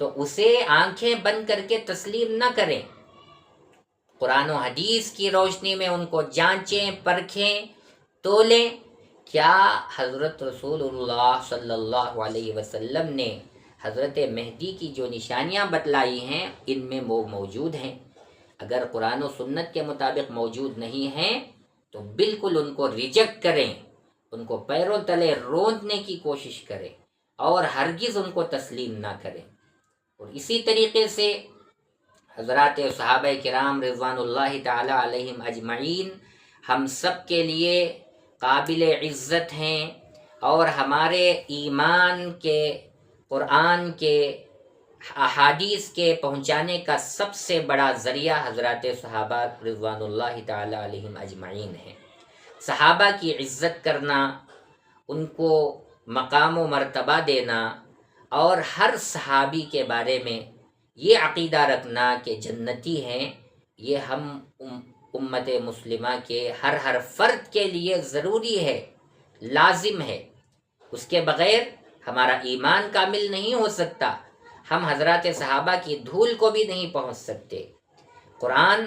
تو اسے آنکھیں بند کر کے تسلیم نہ کریں، قرآن و حدیث کی روشنی میں ان کو جانچیں، پرکھیں، تولیں۔ کیا حضرت رسول اللہ صلی اللہ علیہ وسلم نے حضرت مہدی کی جو نشانیاں بتلائی ہیں ان میں وہ موجود ہیں؟ اگر قرآن و سنت کے مطابق موجود نہیں ہیں تو بالکل ان کو ریجیکٹ کریں، ان کو پیروں تلے روندنے کی کوشش کریں اور ہرگز ان کو تسلیم نہ کریں۔ اور اسی طریقے سے حضرات صحابہ کرام رضوان اللہ تعالی علیہم اجمعین ہم سب کے لیے قابل عزت ہیں، اور ہمارے ایمان کے، قرآن کے، احادیث کے پہنچانے کا سب سے بڑا ذریعہ حضرات صحابہ رضوان اللہ تعالی علیہم اجمعین ہیں۔ صحابہ کی عزت کرنا، ان کو مقام و مرتبہ دینا، اور ہر صحابی کے بارے میں یہ عقیدہ رکھنا کہ جنتی ہیں، یہ ہم امت مسلمہ کے ہر فرد کے لیے ضروری ہے، لازم ہے۔ اس کے بغیر ہمارا ایمان کامل نہیں ہو سکتا، ہم حضرات صحابہ کی دھول کو بھی نہیں پہنچ سکتے۔ قرآن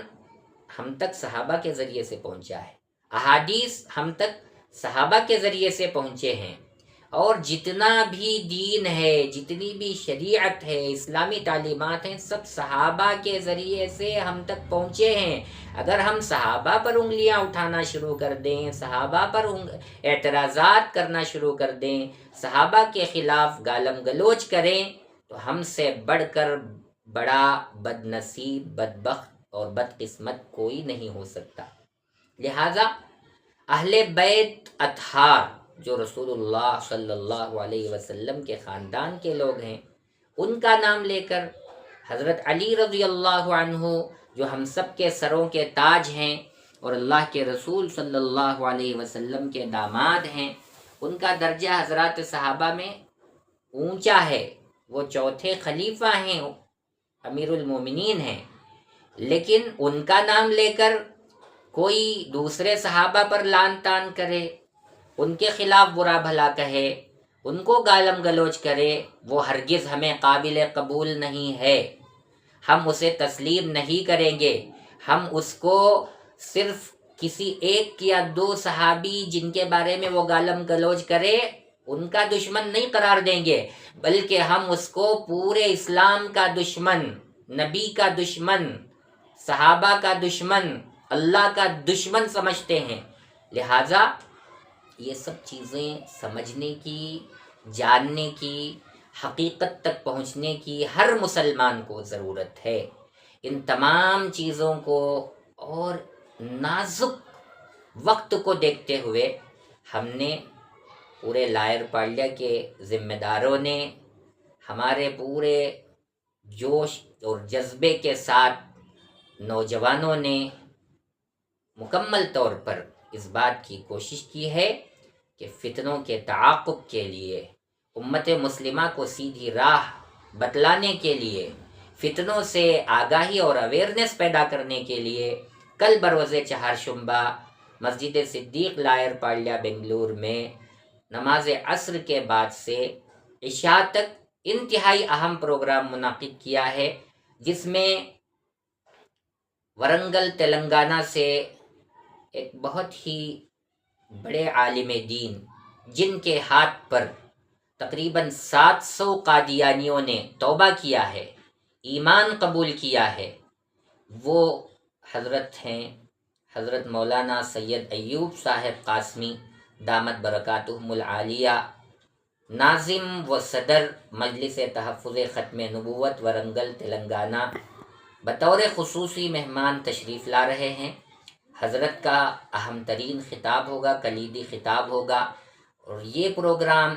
ہم تک صحابہ کے ذریعے سے پہنچا ہے، احادیث ہم تک صحابہ کے ذریعے سے پہنچے ہیں، اور جتنا بھی دین ہے، جتنی بھی شریعت ہے، اسلامی تعلیمات ہیں، سب صحابہ کے ذریعے سے ہم تک پہنچے ہیں۔ اگر ہم صحابہ پر انگلیاں اٹھانا شروع کر دیں، صحابہ پر اعتراضات کرنا شروع کر دیں، صحابہ کے خلاف گالم گلوچ کریں، تو ہم سے بڑھ کر بڑا بد نصیب، بدبخت اور بدقسمت کوئی نہیں ہو سکتا۔ لہٰذا اہل بیت اطہار جو رسول اللہ صلی اللہ علیہ وسلم کے خاندان کے لوگ ہیں، ان کا نام لے کر حضرت علی رضی اللہ عنہ جو ہم سب کے سروں کے تاج ہیں اور اللہ کے رسول صلی اللہ علیہ وسلم کے داماد ہیں، ان کا درجہ حضرات صحابہ میں اونچا ہے، وہ چوتھے خلیفہ ہیں، امیر المومنین ہیں۔ لیکن ان کا نام لے کر کوئی دوسرے صحابہ پر لعن طعن کرے، ان کے خلاف برا بھلا کہے، ان کو گالم گلوچ کرے، وہ ہرگز ہمیں قابل قبول نہیں ہے، ہم اسے تسلیم نہیں کریں گے۔ ہم اس کو صرف کسی ایک یا دو صحابی جن کے بارے میں وہ گالم گلوچ کرے ان کا دشمن نہیں قرار دیں گے، بلکہ ہم اس کو پورے اسلام کا دشمن، نبی کا دشمن، صحابہ کا دشمن، اللہ کا دشمن سمجھتے ہیں۔ لہٰذا یہ سب چیزیں سمجھنے کی، جاننے کی، حقیقت تک پہنچنے کی ہر مسلمان کو ضرورت ہے۔ ان تمام چیزوں کو اور نازک وقت کو دیکھتے ہوئے ہم نے پورے لائر پالیہ کے ذمہ داروں نے ہمارے پورے جوش اور جذبے کے ساتھ نوجوانوں نے مکمل طور پر اس بات کی کوشش کی ہے کہ فتنوں کے تعاقب کے لیے، امت مسلمہ کو سیدھی راہ بتلانے کے لیے، فتنوں سے آگاہی اور اویئرنیس پیدا کرنے کے لیے کل بروز چہارشنبہ مسجد صدیق لائر پالیہ بنگلور میں نماز عصر کے بعد سے عشاء تک انتہائی اہم پروگرام منعقد کیا ہے، جس میں ورنگل تلنگانہ سے ایک بہت ہی بڑے عالم دین جن کے ہاتھ پر تقریباً 700 قادیانیوں نے توبہ کیا ہے، ایمان قبول کیا ہے، وہ حضرت ہیں حضرت مولانا سید ایوب صاحب قاسمی دامت برکاتہم العالیہ، ناظم و صدر مجلس تحفظ ختم نبوت ورنگل تلنگانہ، بطور خصوصی مہمان تشریف لا رہے ہیں۔ حضرت کا اہم ترین خطاب ہوگا، کلیدی خطاب ہوگا، اور یہ پروگرام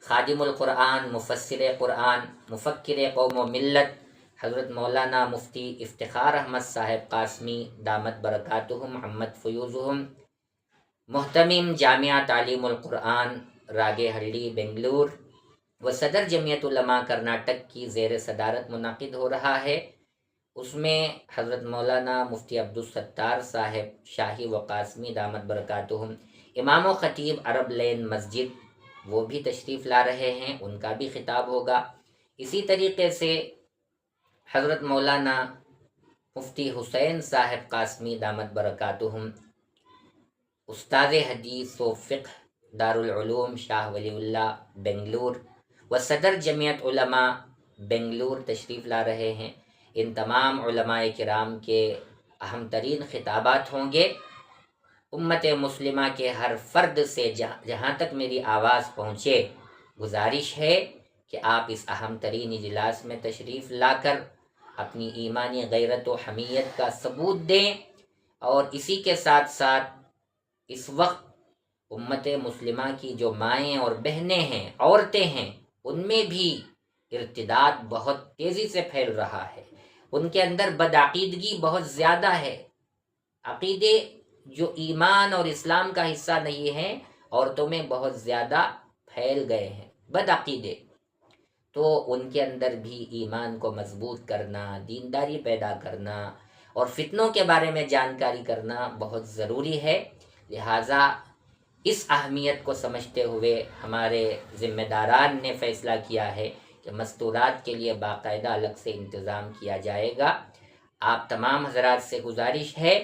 خادم القرآن، مفسر قرآن، مفکر قوم و ملت حضرت مولانا مفتی افتخار احمد صاحب قاسمی دامت برکاتہم محمد فیوزہم، محتمم جامعہ تعلیم القرآن راگے ہلّی بنگلور و صدر جمعیت علماء کرناٹک کی زیر صدارت منعقد ہو رہا ہے۔ اس میں حضرت مولانا مفتی عبدالستار صاحب شاہی و قاسمی دامت برکاتہم، امام و خطیب عرب لین مسجد، وہ بھی تشریف لا رہے ہیں، ان کا بھی خطاب ہوگا۔ اسی طریقے سے حضرت مولانا مفتی حسین صاحب قاسمی دامت برکاتہم، استاد حدیث و فقہ دارالعلوم شاہ ولی اللہ بنگلور و صدر جمعیت علماء بنگلور تشریف لا رہے ہیں۔ ان تمام علماء کرام کے اہم ترین خطابات ہوں گے۔ امت مسلمہ کے ہر فرد سے جہاں تک میری آواز پہنچے، گزارش ہے کہ آپ اس اہم ترین اجلاس میں تشریف لا کر اپنی ایمانی غیرت و حمیت کا ثبوت دیں، اور اسی کے ساتھ ساتھ اس وقت امت مسلمہ کی جو مائیں اور بہنیں ہیں، عورتیں ہیں، ان میں بھی ارتداد بہت تیزی سے پھیل رہا ہے، ان کے اندر بدعقیدگی بہت زیادہ ہے، عقیدے جو ایمان اور اسلام کا حصہ نہیں ہیں عورتوں میں بہت زیادہ پھیل گئے ہیں، بدعقیدے۔ تو ان کے اندر بھی ایمان کو مضبوط کرنا، دینداری پیدا کرنا اور فتنوں کے بارے میں جانکاری کرنا بہت ضروری ہے۔ لہٰذا اس اہمیت کو سمجھتے ہوئے ہمارے ذمہ داران نے فیصلہ کیا ہے کہ مستورات کے لیے باقاعدہ الگ سے انتظام کیا جائے گا۔ آپ تمام حضرات سے گزارش ہے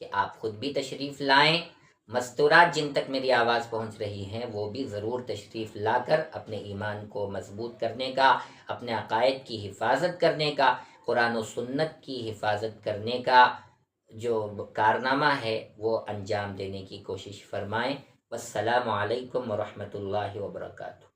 کہ آپ خود بھی تشریف لائیں، مستورات جن تک میری آواز پہنچ رہی ہیں وہ بھی ضرور تشریف لا کر اپنے ایمان کو مضبوط کرنے کا، اپنے عقائد کی حفاظت کرنے کا، قرآن و سنت کی حفاظت کرنے کا جو کارنامہ ہے وہ انجام دینے کی کوشش فرمائیں۔ والسلام علیکم ورحمۃ اللہ وبرکاتہ۔